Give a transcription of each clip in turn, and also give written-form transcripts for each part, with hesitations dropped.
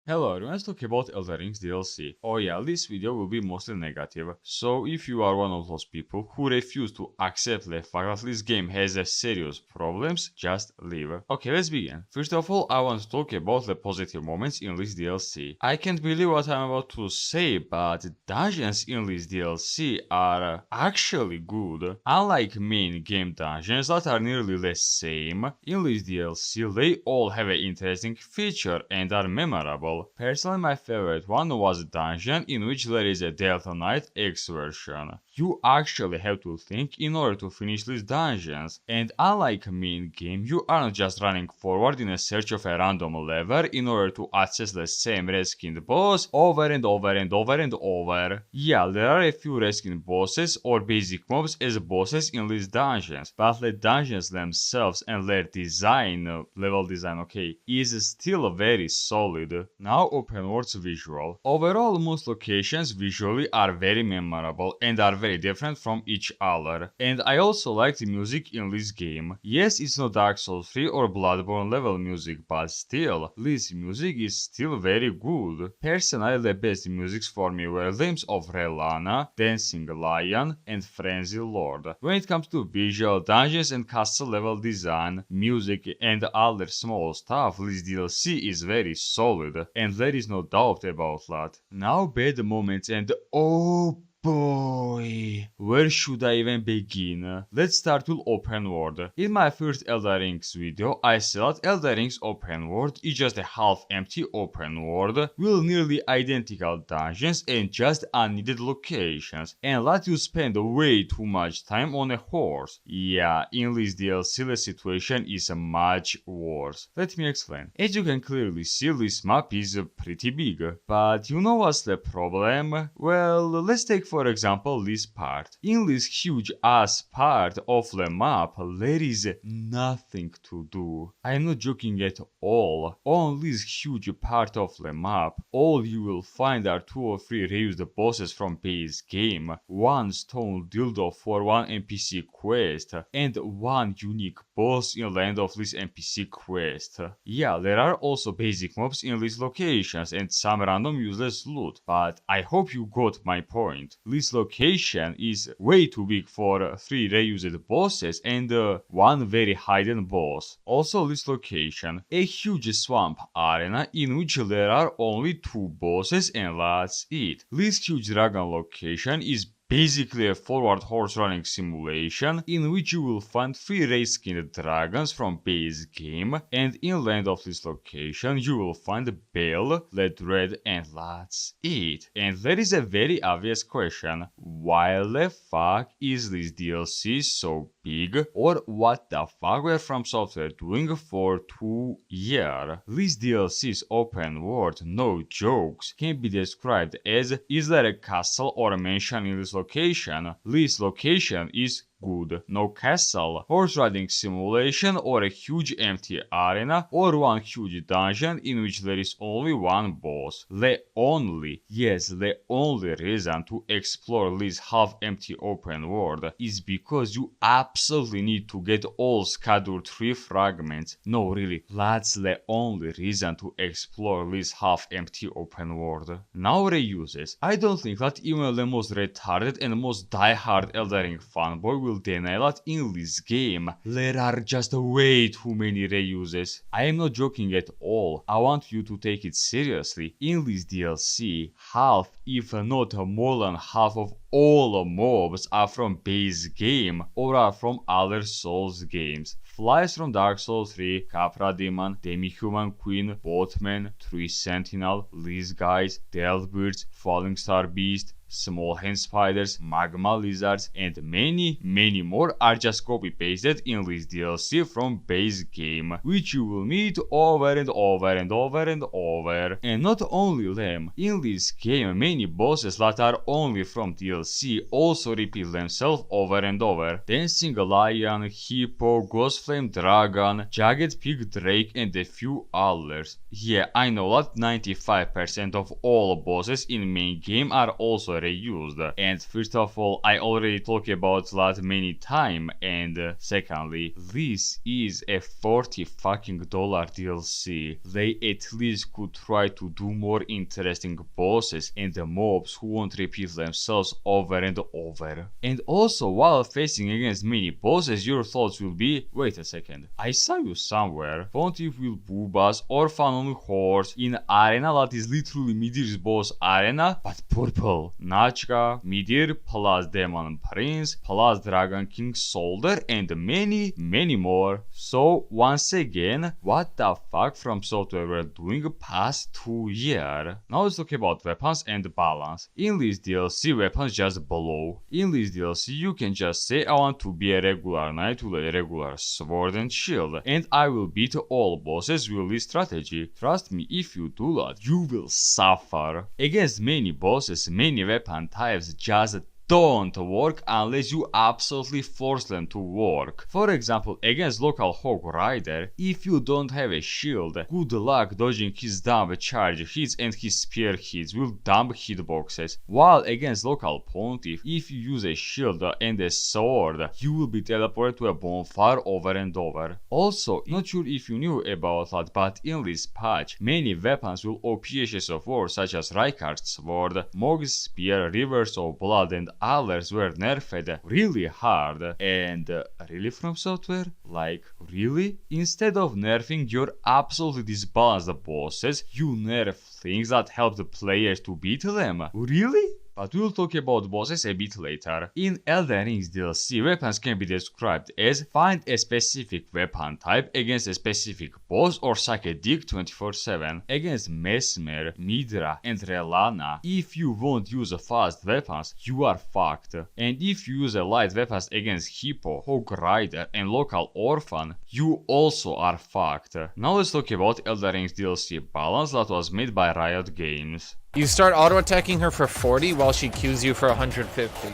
Hello everyone, let's talk about Elden Ring's DLC. Oh yeah, this video will be mostly negative, so if you are one of those people who refuse to accept the fact that this game has a serious problems, just leave. Okay, let's begin. First of all, I want to talk about the positive moments in this DLC. I can't believe what I'm about to say, but dungeons in this DLC are actually good. Unlike main game dungeons that are nearly the same, in this DLC they all have an interesting feature and are memorable. Personally, my favorite one was a dungeon in which there is a Delta Knight X version. You actually have to think in order to finish these dungeons, and unlike main game, you aren't just running forward in a search of a random lever in order to access the same reskinned boss over and over and over and over. Yeah, there are a few reskinned bosses or basic mobs as bosses in these dungeons, but the dungeons themselves and their design, level design, is still very solid. Now open world's visual. Overall, most locations visually are very memorable and are very different from each other. And I also like the music in this game. Yes, it's not Dark Souls 3 or Bloodborne level music, but still, this music is still very good. Personally, the best musics for me were themes of Relana, Dancing Lion, and Frenzy Lord. When it comes to visual, dungeons and castle level design, music, and other small stuff, this DLC is very solid, and there is no doubt about that. Now bad moments and oh boy, where should I even begin? Let's start with open world. In my first Elden Rings video, I said that Elden Rings open world is just a half-empty open world with nearly identical dungeons and just unneeded locations, and that you spend way too much time on a horse. Yeah, in this DLC the situation is much worse. Let me explain. As you can clearly see, this map is pretty big, but you know what's the problem? Well, let's take for example this part. In this huge ass part of the map, there is nothing to do. I am not joking at all. On this huge part of the map, all you will find are 2 or 3 reused bosses from base game, 1 stonedildo for 1 NPC quest, and 1 unique boss in the end of this NPC quest. Yeah, there are also basic mobs in these locations and some random useless loot, but I hope you got my point. This location is way too big for 3 reused bosses and 1 very hidden boss. Also this location, a huge swamp arena in which there are only 2 bosses and that's it. This huge dragon location is basically a forward horse running simulation in which you will find 3 race-skinned dragons from base game, and inland of this location you will find Bell, the Dread, and that's it. And there is a very obvious question: why the fuck is this DLC so big, or what the fuck were From Software doing for 2 years? This DLC's open world, no jokes, can be described as: is there a castle or a mansion in this location? This location is good. No castle, horse riding simulation, or a huge empty arena, or 1 huge dungeon in which there is only 1 boss. The only reason to explore this half-empty open world is because you absolutely need to get all scadutree fragments. No, really, that's the only reason to explore this half-empty open world. Now reuses. I don't think that even the most retarded and most die-hard Elden Ring fanboy will deny that in this game there are just way too many reuses. I am not joking at all. I want you to take it seriously. In this DLC, half, if not more than half of all mobs are from base game or are from other Souls games. Flies from Dark Souls 3, Capra Demon, Demi-Human Queen, Boatman, Tree Sentinel, these guys, Delbirds, Falling Star Beast, Small hand spiders, magma lizards, and many more are just copy pasted in this DLC from base game, which you will meet over and over and over and over. And not only them, in this game many bosses that are only from DLC also repeat themselves over and over. Dancing Lion, Hippo, Ghost Flame Dragon, Jagged Peak Drake, and a few others. Yeah, I know that 95% of all bosses in main game are also already used. And first of all, I already talked about that many times, and secondly, this is a $40 fucking DLC. They at least could try to do more interesting bosses and the mobs who won't repeat themselves over and over. And also, while facing against many bosses, your thoughts will be, wait a second, I saw you somewhere. Bountiful Boobas, Orphan on Horse, in arena that is literally Midir's boss arena, but purple. Nachka, Midir plus Demon Prince plus Dragon King Soldier and many more. So once again, what the fuck From Software were doing past 2 years? Now let's talk about weapons and balance. In this DLC, weapons just blow. In this DLC, you can just say I want to be a regular knight with a regular sword and shield, and I will beat all bosses with this strategy. Trust me, if you do that, you will suffer. Against many bosses, many weapon types just don't work unless you absolutely force them to work. For example, against local Hog Rider, if you don't have a shield, good luck dodging his dumb charge hits and his spear hits will dump hitboxes. While against local Pontiff, if you use a shield and a sword, you will be teleported to a bonfire over and over. Also, not sure if you knew about that, but in this patch, many weapons will OP Ashes of War such as Rykard's sword, Mog's spear, Rivers of Blood and others were nerfed really hard. And really From Software? Like, really? Instead of nerfing your absolutely disbalanced bosses, you nerf things that help the players to beat them? Really? But we'll talk about bosses a bit later. In Elden Ring's DLC, weapons can be described as find a specific weapon type against a specific boss or suck a dick 24/7. Against Mesmer, Midra and Relana, if you won't use fast weapons, you are fucked. And if you use light weapons against Hippo, Hog Rider and local Orphan, you also are fucked. Now let's talk about Elden Ring's DLC balance that was made by Riot Games. You start auto-attacking her for 40 while she Qs you for 150.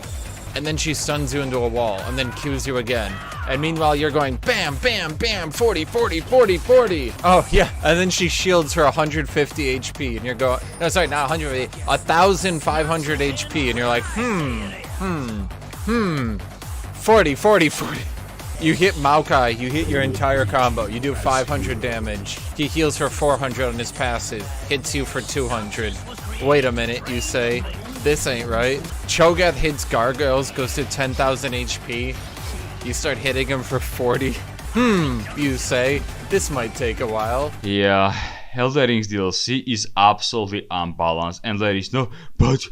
And then she stuns you into a wall, and then Qs you again. And meanwhile you're going bam, bam, bam, 40, 40, 40, 40. Oh yeah, and then she shields for 150 HP, and you're going, no sorry, not 150, 1,500 HP, and you're like, 40, 40, 40. You hit Maokai, you hit your entire combo, you do 500 damage. He heals for 400 on his passive, hits you for 200. Wait a minute, you say. This ain't right. Cho'Gath hits gargoyles, goes to 10,000 HP. You start hitting him for 40. You say. This might take a while. Yeah, Elden Ring's DLC is absolutely unbalanced and there is no but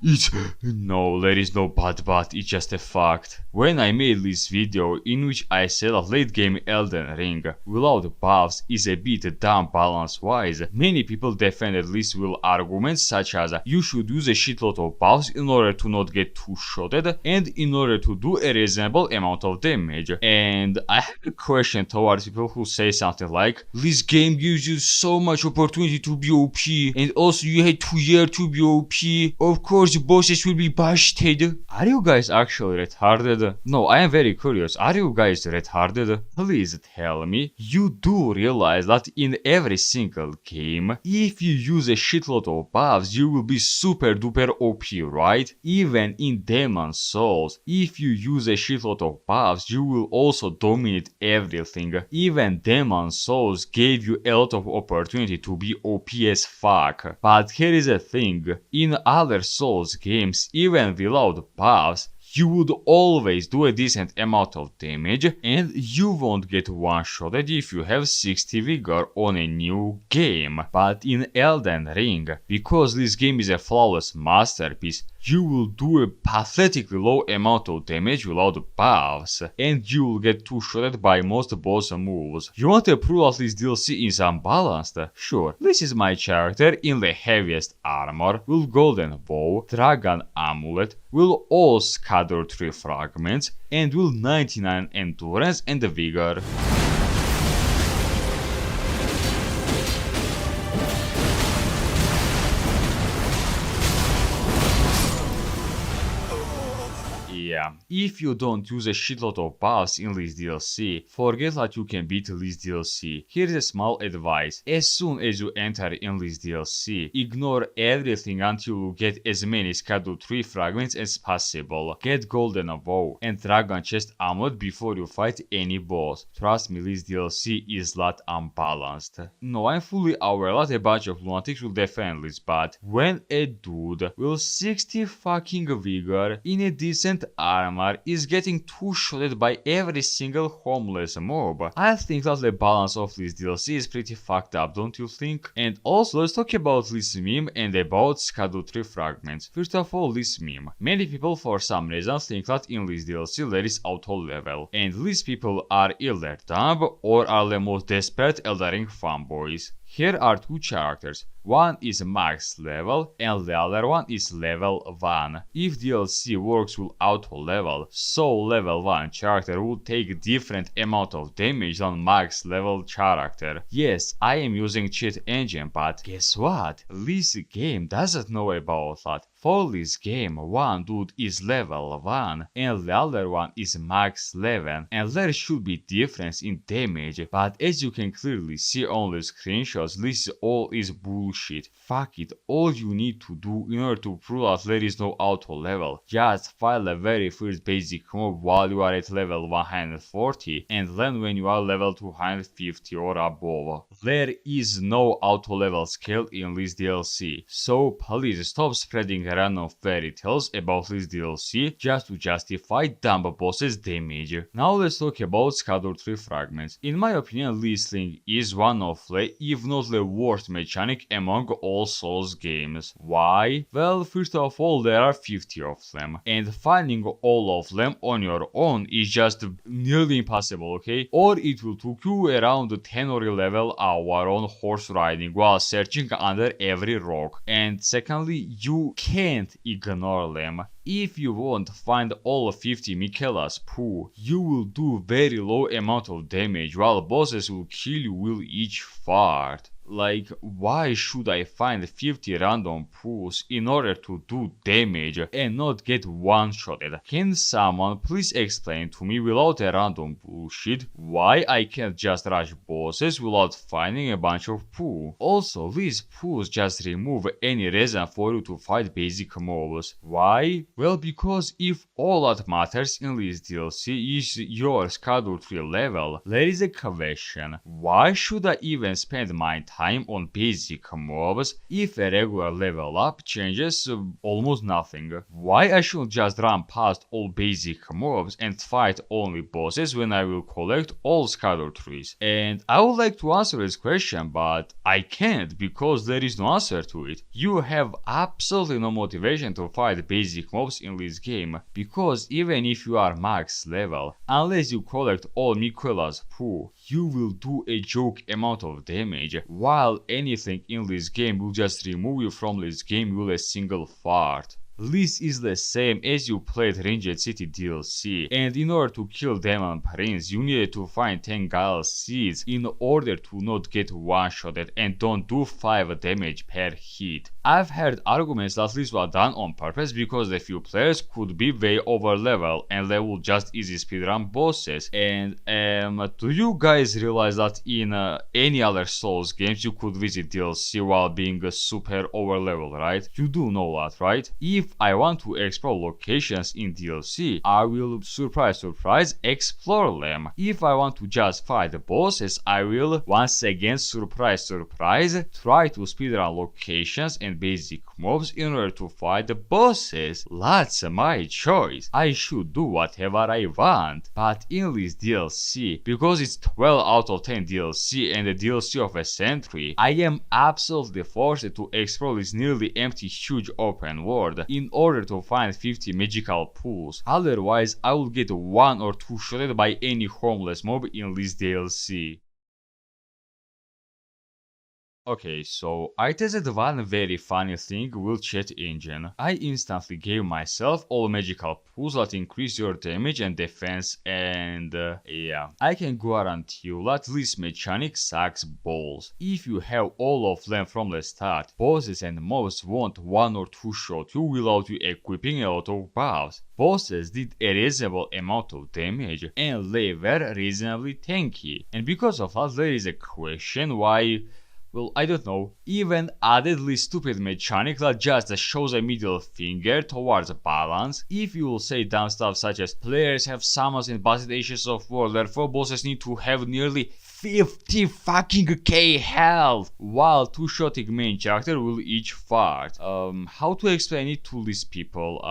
it's no, there is no but, it's just a fact. When I made this video in which I said that late game Elden Ring without buffs is a bit dumb balance wise, many people defended this with arguments such as you should use a shitload of buffs in order to not get two-shotted and in order to do a reasonable amount of damage. And I have a question towards people who say something like, this game gives you so much opportunity to be OP and also you had 2 years to be OP. Of course bosses will be busted. Are you guys actually retarded? No, I am very curious. Are you guys retarded? Please tell me. You do realize that in every single game, if you use a shitload of buffs, you will be super duper OP, right? Even in Demon Souls, if you use a shitload of buffs, you will also dominate everything. Even Demon Souls gave you a lot of opportunity to be OP as fuck. But here is the thing. In other Souls games, even without buffs, you would always do a decent amount of damage and you won't get one-shotted if you have 60 vigor on a new game. But in Elden Ring, because this game is a flawless masterpiece, you will do a pathetically low amount of damage without buffs, and you will get two-shotted by most boss moves. You want to prove that this DLC is unbalanced? Sure, this is my character in the heaviest armor, with golden bow, dragon amulet, with all scadutree fragments, and with 99 endurance and vigor. yeah, if you don't use a shitload of buffs in this DLC, forget that you can beat this DLC. Here's a small advice. As soon as you enter in this DLC, ignore everything until you get as many scadutree fragments as possible. Get golden bow and dragon chest amulet before you fight any boss. Trust me, this DLC is not unbalanced. No, I'm fully aware that a bunch of lunatics will defend this, but when a dude with 60 fucking vigor in a decent armor is getting two-shotted by every single homeless mob, I think that the balance of this DLC is pretty fucked up, don't you think? And also, let's talk about this meme and about scadutree fragments. First of all, this meme. Many people for some reason think that in this DLC there is auto level, and these people are either dumb or are the most desperate Elden Ring fanboys. Here are two characters. One is max level and the other one is level 1. If DLC works with auto level, so level 1 character will take different amount of damage than max level character. Yes, I am using cheat engine, but guess what? This game doesn't know about that. For this game, one dude is level 1 and the other one is max 11, and there should be difference in damage, but as you can clearly see on the screenshots, this all is bullshit. Fuck it, all you need to do in order to prove that there is no auto level, just fight the very first basic mob while you are at level 140, and then when you are level 250 or above. There is no auto level scale in this DLC, so please stop spreading random fairy tales about this DLC just to justify dumb bosses damage. Now let's talk about scadutree fragments. In my opinion, this thing is one of the, if not the worst mechanic among all Souls games. Why? Well, first of all, there are 50 of them, and finding all of them on your own is just nearly impossible, okay? Or it will take you around 10 or 11 hours on horse riding while searching under every rock. And secondly, you can't ignore them. If you won't find all 50 Michaela's poo, you will do very low amount of damage while bosses will kill you with each fart. Like, why should I find 50 random pools in order to do damage and not get one-shotted? Can someone please explain to me without a random bullshit why I can't just rush bosses without finding a bunch of poo? Also, these poos just remove any reason for you to fight basic mobs. Why? Well, because if all that matters in this DLC is your scadutree level, there is a question. Why should I even spend my time on basic mobs if a regular level up changes almost nothing? Why I should just run past all basic mobs and fight only bosses when I will collect all scadutrees? And I would like to answer this question, but I can't because there is no answer to it. You have absolutely no motivation to fight basic mobs in this game, because even if you are max level, unless you collect all Michaela's poo, you will do a joke amount of damage, while anything in this game will just remove you from this game with a single fart. This is the same as you played Ranged City DLC, and in order to kill Demon Prince, you needed to find 10 Guile Seeds in order to not get one-shotted and don't do 5 damage per hit. I've heard arguments that this was done on purpose because the few players could be way over level and they would just easy speedrun bosses. And do you guys realize that in any other Souls games you could visit DLC while being super over level, right? You do know that, right? If I want to explore locations in DLC, I will, surprise surprise, explore them. If I want to just fight the bosses, I will, once again, surprise surprise, try to speedrun locations and basic mobs in order to fight the bosses. That's my choice. I should do whatever I want. But in this DLC, because it's 12 out of 10 DLC and the DLC of a century, I am absolutely forced to explore this nearly empty huge open world in order to find 50 magical pools. Otherwise, I will get 1 or 2 shotted by any homeless mob in this DLC. Okay, so I tested one very funny thing with chat engine. I instantly gave myself all magical pools that increase your damage and defense, and yeah, I can guarantee you that this mechanic sucks balls. If you have all of them from the start, bosses and mobs won't one or two shot you without you equipping a lot of buffs. Bosses did a reasonable amount of damage and they were reasonably tanky, and because of that there is a question why. Well, I don't know, even added this stupid mechanic that just shows a middle finger towards balance. If you will say dumb stuff such as players have summons in Based Ashes of War, therefore bosses need to have nearly 50 fucking k health, while two-shotting main character will each fart. How to explain it to these people?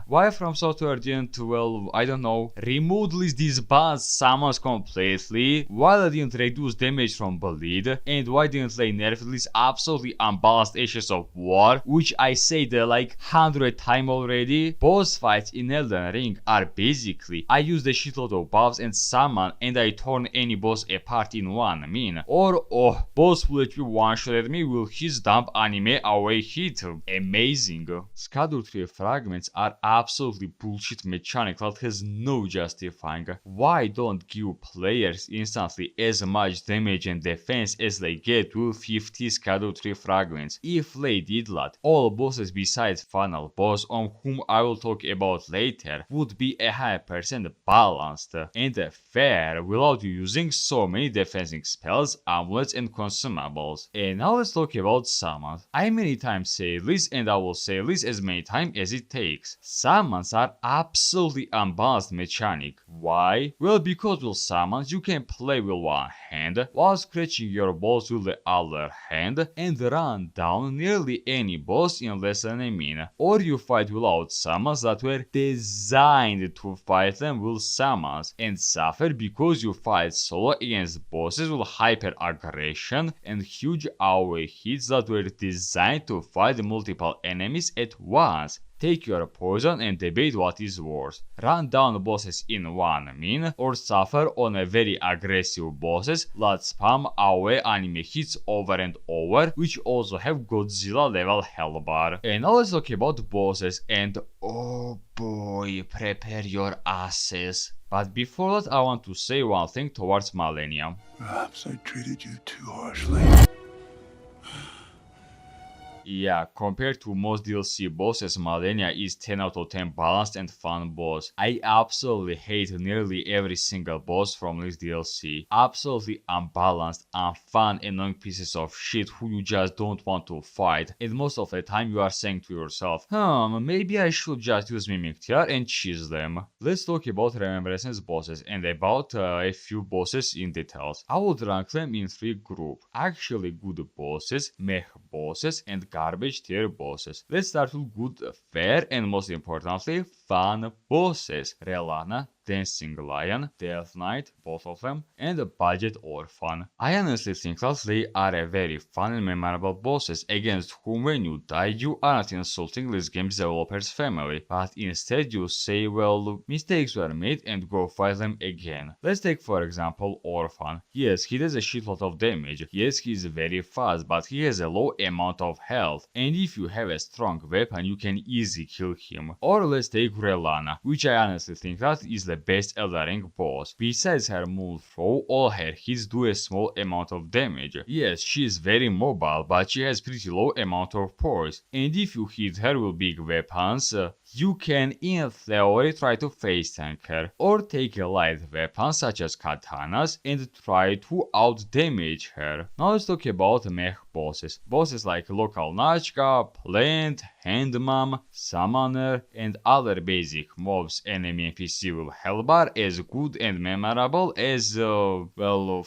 Why From Software didn't, well, I don't know, remove these bad summons completely, why they didn't reduce damage from bleed, and why didn't they nerf these absolutely unbalanced Ashes of War, which I said like 100 times already. Boss fights in Elden Ring are basically, I use a shitload of buffs and summon and I turn any boss apart in one min, or oh, boss will let you one-shot me with his dumb anime away hit. Amazing. Scadutree fragments are absolutely bullshit mechanic that has no justifying. Why don't give players instantly as much damage and defense as they get with 50 scadutree fragments? If they did that, all bosses besides final boss, on whom I will talk about later, would be 100% balanced and fair without you using so many defending spells, amulets and consumables. And now let's talk about summons. I many times say this and I will say this as many times as it takes. Summons are absolutely unbalanced mechanic. Why? Well, because with summons you can play with one hand while scratching your balls with the other hand and run down nearly any boss in less than a minute. Or you fight without summons that were designed to fight them with summons and suffer because you fight solo against bosses with hyper aggression and huge AoE hits that were designed to fight multiple enemies at once. Take your poison and debate what is worse. Run down bosses in one min or suffer on a very aggressive bosses that spam AoE anime hits over and over, which also have Godzilla level health bar. And now let's talk about bosses, and oh boy, prepare your asses. But before that I want to say one thing towards Millennium. Perhaps I treated you too harshly. Yeah, compared to most DLC bosses, Malenia is 10 out of 10 balanced and fun boss. I absolutely hate nearly every single boss from this DLC. Absolutely unbalanced, unfun, annoying pieces of shit who you just don't want to fight. And most of the time you are saying to yourself, maybe I should just use Mimic Tier and cheese them. Let's talk about Remembrance bosses and about a few bosses in details. I would rank them in 3 groups. Actually good bosses, meh bosses, and garbage tier bosses. Let's start with good, fair, and most importantly, fun bosses. Relana, Dancing Lion, Death Knight, both of them, and Budget Orphan. I honestly think that they are a very fun and memorable bosses against whom when you die you are not insulting this game's developers family, but instead you say, well, mistakes were made and go fight them again. Let's take for example Orphan. Yes, he does a shitload of damage, yes he is very fast, but he has a low amount of health, and if you have a strong weapon you can easily kill him. Or let's take Relana, which I honestly think that is the best Elden Ring boss. Besides her move throw, all her hits do a small amount of damage. Yes, she is very mobile, but she has pretty low amount of poise, and if you hit her with big weapons, you can in theory try to face tank her, or take a light weapon such as katanas and try to out damage her. Now let's talk about mech bosses. Bosses like Local Nachka, Plant, Handmom, Summoner, and other basic mobs enemy NPC will hellbar as good and memorable as,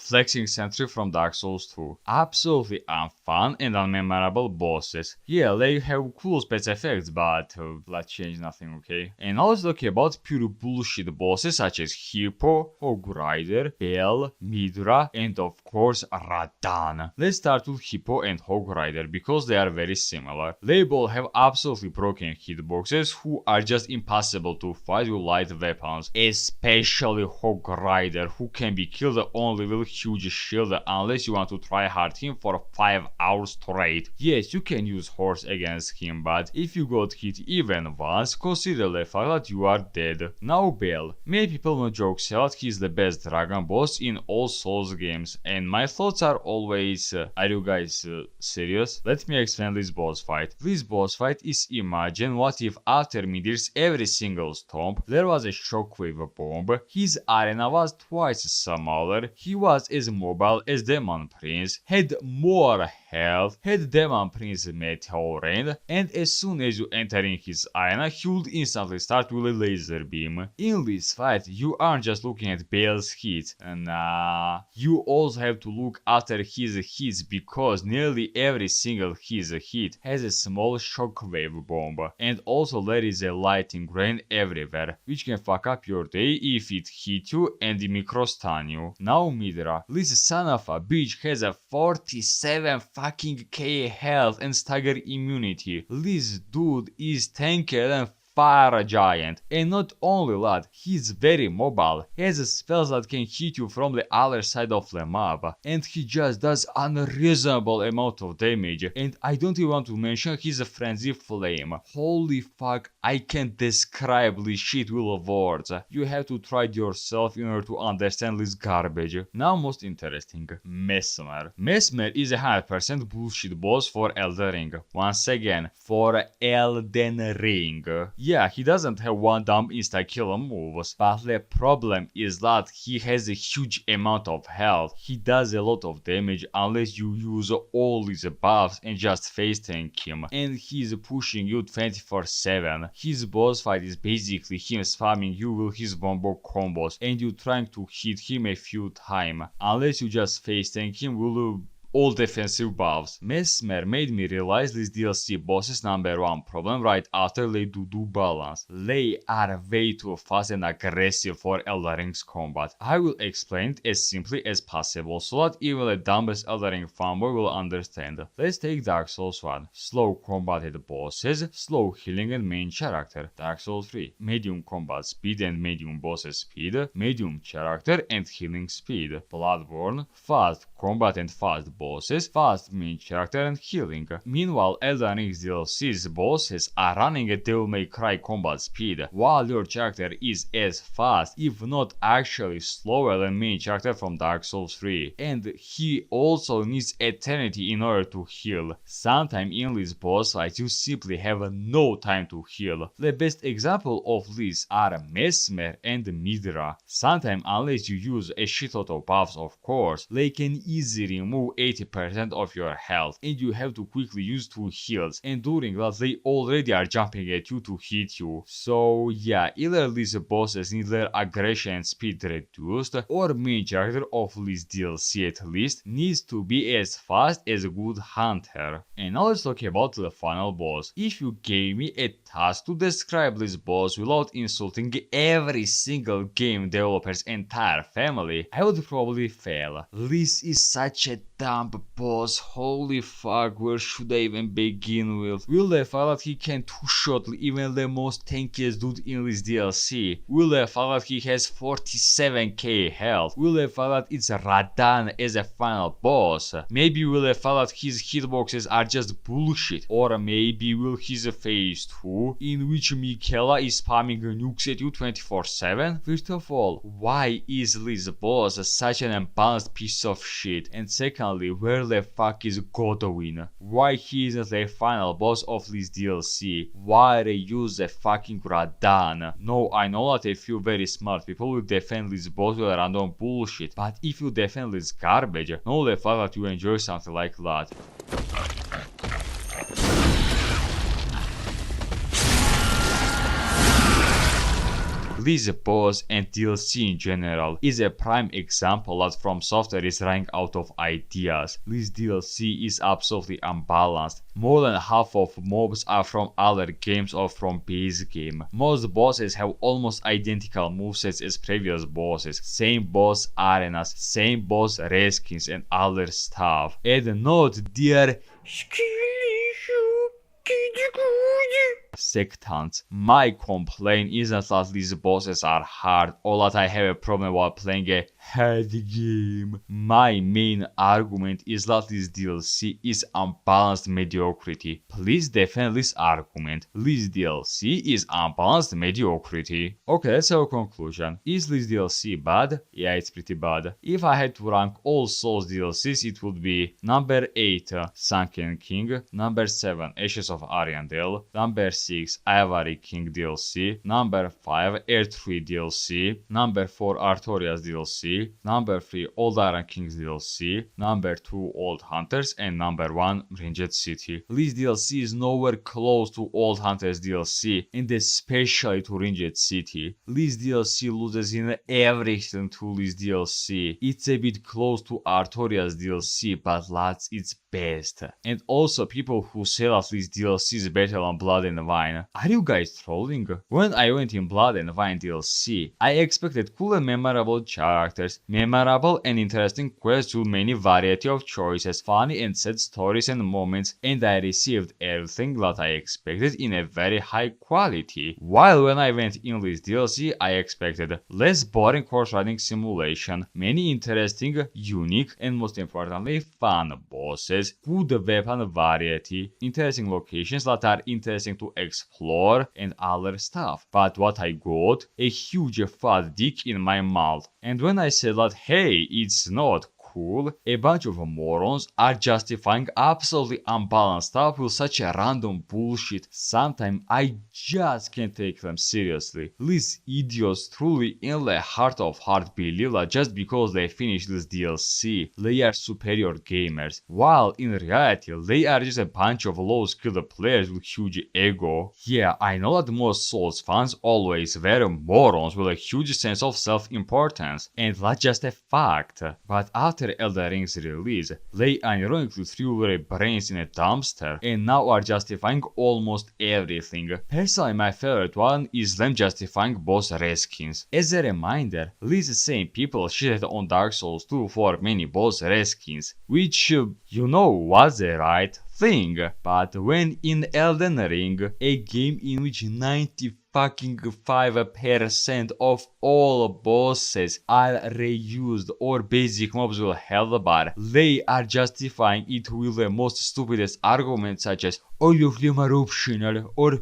Flexing Sentry from Dark Souls 2. Absolutely unfun and unmemorable bosses. Yeah, they have cool special effects, but let's change nothing, okay? And now let's talk about pure bullshit bosses such as Hippo, Hog Rider, Bell, Midra, and of course Radan. Let's start with Hippo Hippo and Hog Rider because they are very similar. They both have absolutely broken hitboxes who are just impossible to fight with light weapons, especially Hog Rider who can be killed only with huge shield unless you want to try hard him for 5 hours straight. Yes, you can use horse against him, but if you got hit even once, consider the fact that you are dead. Now Bell. Many people no joke say that he's the best dragon boss in all Souls games, and my thoughts are always, are you guys serious? Let me explain this boss fight. This boss fight is imagine what if after Midir's every single stomp there was a shockwave bomb, his arena was twice smaller, he was as mobile as Demon Prince, had more health, had Demon Prince Meteor Rain, and as soon as you enter in his arena, he would instantly start with a laser beam. In this fight, you aren't just looking at Bale's hits, nah, you also have to look after his hits because nearly every single his hit has a small shockwave bomb, and also there is a lightning rain everywhere, which can fuck up your day if it hit you and micro stun you. Now Midra, this son of a bitch has a 47 fucking K health and stagger immunity. This dude is tankier than Fire Giant, and not only that, he's very mobile, has spells that can hit you from the other side of the map, and he just does unreasonable amount of damage, and I don't even want to mention his Frenzy Flame. Holy fuck, I can't describe this shit with words. You have to try it yourself in order to understand this garbage. Now most interesting, Mesmer. Mesmer is a 100% bullshit boss for Elden Ring. Once again, for Elden Ring. Yeah, he doesn't have one dumb insta-kill moves, but the problem is that he has a huge amount of health. He does a lot of damage unless you use all his buffs and just face tank him, and he's pushing you 24/7. His boss fight is basically him spamming you with his combo combos and you trying to hit him a few times, unless you just face tank him with all defensive buffs. Mesmer made me realize this DLC boss's #1 problem right after they do balance. They are way too fast and aggressive for Elden Ring's combat. I will explain it as simply as possible so that even the dumbest Elden Ring fanboy will understand. Let's take Dark Souls 1. Slow combated bosses, slow healing and main character. Dark Souls 3. Medium combat speed and medium bosses speed, medium character and healing speed. Bloodborne. Fast combat and fast bosses, fast main character and healing. Meanwhile, Elden Ring's DLC's bosses are running at Devil May Cry combat speed, while your character is as fast, if not actually slower than main character from Dark Souls 3. And he also needs eternity in order to heal. Sometimes in these boss fights you simply have no time to heal. The best example of this are Mesmer and Midra. Sometimes unless you use a shitload of buffs, of course, they can easily remove 80% of your health and you have to quickly use 2 heals, and during that they already are jumping at you to hit you. So yeah, either these bosses need their aggression and speed reduced, or main character of this DLC at least needs to be as fast as a good hunter. And now let's talk about the final boss. If you gave me a task to describe this boss without insulting every single game developer's entire family, I would probably fail. This is such a dumb boss, holy fuck, where should I even begin with? Will the fact that he can two-shot even the most tankiest dude in this DLC? Will the fact that he has 47k health? Will the fact that it's Radan as a final boss? Maybe will the fact that his hitboxes are just bullshit? Or maybe will his phase 2, in which Michaela is spamming nukes at you 24/7? First of all, why is this boss such an unbalanced piece of shit? And secondly, where the fuck is Godwin? Why he isn't the final boss of this DLC? Why they use the fucking Radan? No, I know that a few very smart people will defend this boss with random bullshit, but if you defend this garbage, know the fact that you enjoy something like that. This boss and DLC in general is a prime example that From Software is running out of ideas. This DLC is absolutely unbalanced. More than half of mobs are from other games or from base game. Most bosses have almost identical movesets as previous bosses, same boss arenas, same boss reskins and other stuff. And note their sectants. My complaint isn't that these bosses are hard or that I have a problem while playing a hard game. My main argument is that this DLC is unbalanced mediocrity. Please defend this argument. This DLC is unbalanced mediocrity. Okay, let's have a conclusion. Is this DLC bad? Yeah, it's pretty bad. If I had to rank all Souls DLCs, it would be number 8, Sunken King, number 7, Ashes of Ariandel, number 6, Ivory King DLC, number 5, Air 3 DLC, number 4, Artorias DLC, number 3, Old Iron Kings DLC, number 2, Old Hunters, and number 1, Ranged City. This DLC is nowhere close to Old Hunters DLC, and especially to Ranged City. This DLC loses in everything to this DLC. It's a bit close to Artorias DLC, but that's its best. And also, people who say that this DLC is better than Blood and Wine, are you guys trolling? When I went in Blood and Wine DLC, I expected cool and memorable characters, memorable and interesting quests with many variety of choices, funny and sad stories and moments, and I received everything that I expected in a very high quality. While when I went in this DLC, I expected less boring horse riding simulation, many interesting, unique, and most importantly fun bosses, good weapon variety, interesting locations that are interesting to explore, and other stuff. But what I got? A huge fat dick in my mouth. And when I said that hey, it's not cool, a bunch of morons are justifying absolutely unbalanced stuff with such a random bullshit. Sometimes I just can't take them seriously. These idiots truly in the heart of heart believe that just because they finished this DLC, they are superior gamers, while in reality they are just a bunch of low skilled players with huge ego. Yeah, I know that most Souls fans always were morons with a huge sense of self-importance, and that's just a fact. But after Elden Ring's release, they ironically threw their brains in a dumpster and now are justifying almost everything. Personally, my favorite one is them justifying boss reskins. As a reminder, these same people shitted on Dark Souls 2 for many boss reskins, which, you know, was the right thing. But when in Elden Ring, a game in which 95% of all bosses are reused or basic mobs will health bar, they are justifying it with the most stupidest arguments such as all of them are optional or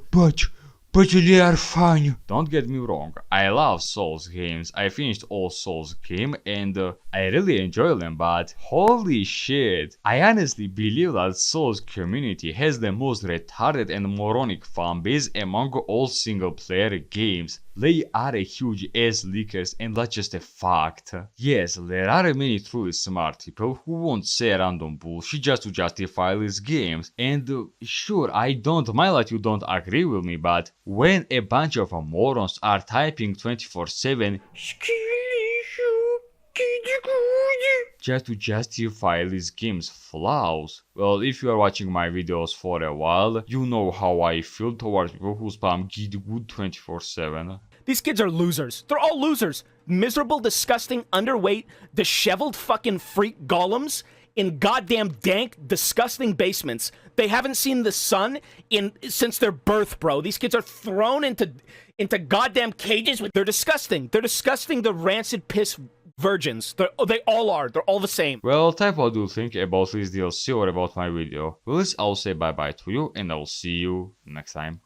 but they are fun. Don't get me wrong, I love Souls games. I finished all Souls games and I really enjoy them, but holy shit, I honestly believe that Souls community has the most retarded and moronic fanbase among all single player games. They are a huge ass leakers and that's just a fact. Yes, there are many truly smart people who won't say random bullshit just to justify these games. And sure, I don't mind that you don't agree with me, but when a bunch of morons are typing 24/7 just to justify this game's flaws, well, if you are watching my videos for a while, you know how I feel towards people who spam GiTee Guude 24/7. These kids are losers. They're all losers. Miserable, disgusting, underweight, disheveled fucking freak golems in goddamn dank, disgusting basements. They haven't seen the sun since their birth, bro. These kids are thrown into goddamn cages. They're disgusting. They're disgusting. The rancid piss virgins. They all are. They're all the same. Well, type what do you think about this DLC or about my video. Well, I'll say bye bye to you and I'll see you next time.